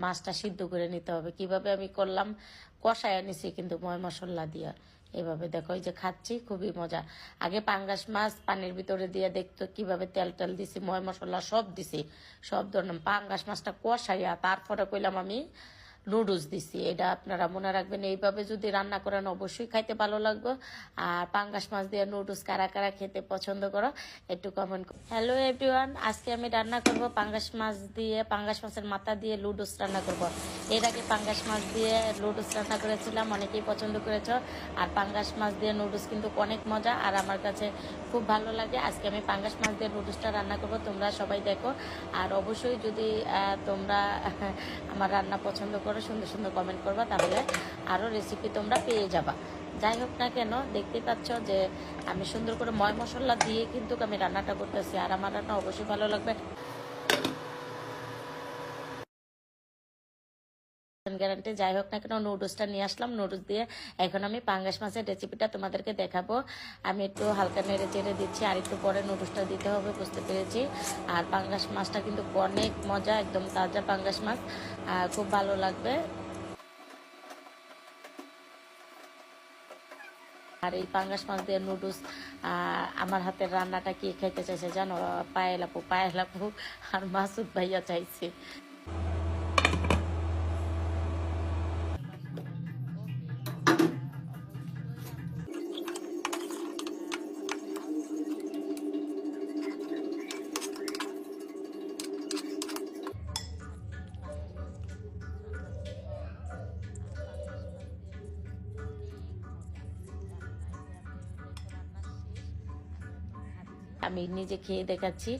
মাছটা সিদ্ধ করে নিতে হবে। কিভাবে আমি করলাম, কষায় নিছি কিন্তু ময় মশলা দিয়া। এভাবে দেখো, এই যে খাচ্ছি, খুবই মজা। আগে পাঙ্গাস মাছ পানির ভিতরে দিয়ে দেখতো কিভাবে তেল টেল দিছি, ময় মশলা সব দিছি, সব ধরলাম। পাঙ্গাস মাছটা কষাইয়া তারপরে কইলাম আমি নুডলস দিছি। এটা আপনারা মনে রাখবেন, এইভাবে যদি রান্না করেন অবশ্যই খাইতে ভালো লাগবে। আর পাঙ্গাস মাছ দিয়ে নুডলস কারা কারা খেতে পছন্দ করো একটু কমেন্ট। হ্যালো এভরিওয়ান, আজকে আমি রান্না করব পাঙ্গাস মাছ দিয়ে, পাঙ্গাস মাছের মাথা দিয়ে নুডলস রান্না করব। এর আগে পাঙ্গাস মাছ দিয়ে নুডলস রান্না করেছিলাম, অনেকেই পছন্দ করেছ। আর পাঙ্গাস মাছ দিয়ে নুডলস কিন্তু অনেক মজা, আর আমার কাছে খুব ভালো লাগে। আজকে আমি পাঙ্গাস মাছ দিয়ে নুডলসটা রান্না করব, তোমরা সবাই দেখো। আর অবশ্যই যদি তোমরা আমার রান্না পছন্দ করো, সুন্দর সুন্দর কমেন্ট করবা, তাহলে আরও রেসিপি তোমরা পেয়ে যাবা। যাই হোক না কেন, দেখতে পাচ্ছ যে আমি সুন্দর করে ময় মশলা দিয়ে কিন্তু আমি রান্নাটা করতেছি, আর আমার রান্না অবশ্যই ভালো লাগবে, গ্যারান্টি। যাই হোক না কেন, নুডলসটা নিয়ে আসলাম, নুডলস দিয়ে এখন আমি পাঙ্গাস মাছের রেসিপিটা তোমাদেরকে দেখাবো। আমি একটু হালকা নেড়ে চেড়ে দিচ্ছি, আর একটু পরে নুডলসটা দিতে হবে, বুঝতে পেরেছি। আর পাঙ্গাস মাছটা কিন্তু অনেক মজা, একদম তাজা পাঙ্গাস মাছ, খুব ভালো লাগবে। আর এই পাঙ্গাস মাছ দিয়ে নুডলস, আমার হাতের রান্নাটা কি খেতে চাইছে জানো? পায়েল আপু, পায়েল আপু আর মাসুদ ভাইয়া চাইছে। আমি নিজে খেয়ে দেখাচ্ছি,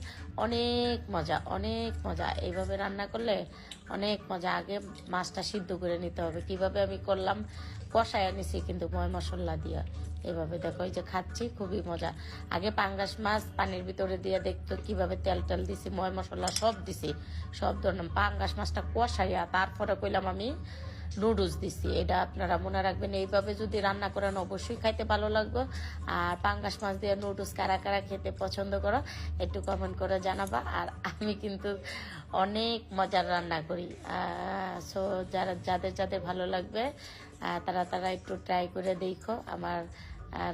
অনেক মজা, অনেক মজা। এইভাবে রান্না করলে অনেক মজা। আগে মাছটা সিদ্ধ করে নিতে হবে। কিভাবে আমি করলাম, কষায় নিছি কিন্তু ময় মশলা দিয়া। এভাবে দেখো, এই যে খাচ্ছি, খুবই মজা। আগে পাঙ্গাস মাছ পানির ভিতরে দিয়ে দেখতো কিভাবে তেল টেল দিছি, ময় মশলা সব দিছি, সব ধরলাম। পাঙ্গাস মাছটা কষাইয়া তারপরে কইলাম আমি নুডলস দিছি। এটা আপনারা মনে রাখবেন, এইভাবে যদি রান্না করেন অবশ্যই খাইতে ভালো লাগবে। আর পাঙ্গাস মাছ দিয়ে নুডলস কারা কারা খেতে পছন্দ করো একটু কমেন্ট করে জানাবা। আর আমি কিন্তু অনেক মজার রান্না করি, সো যাদের যাদের ভালো লাগবে তারা তারা একটু ট্রাই করে দেখো আমার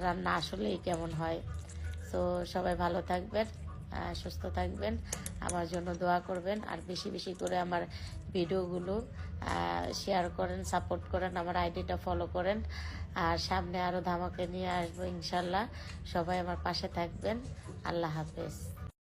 রান্না আসলেই কেমন হয়। সো সবাই ভালো থাকবেন, সুস্থ থাকবেন, আমার জন্য দোয়া করবেন, আর বেশি বেশি করে আমার ভিডিওগুলো শেয়ার করেন, সাপোর্ট করেন, আমার আইডিটা ফলো করেন। আর সামনে আরও ধামাকে নিয়ে আসবো ইনশাল্লাহ। সবাই আমার পাশে থাকবেন। আল্লাহ হাফেজ।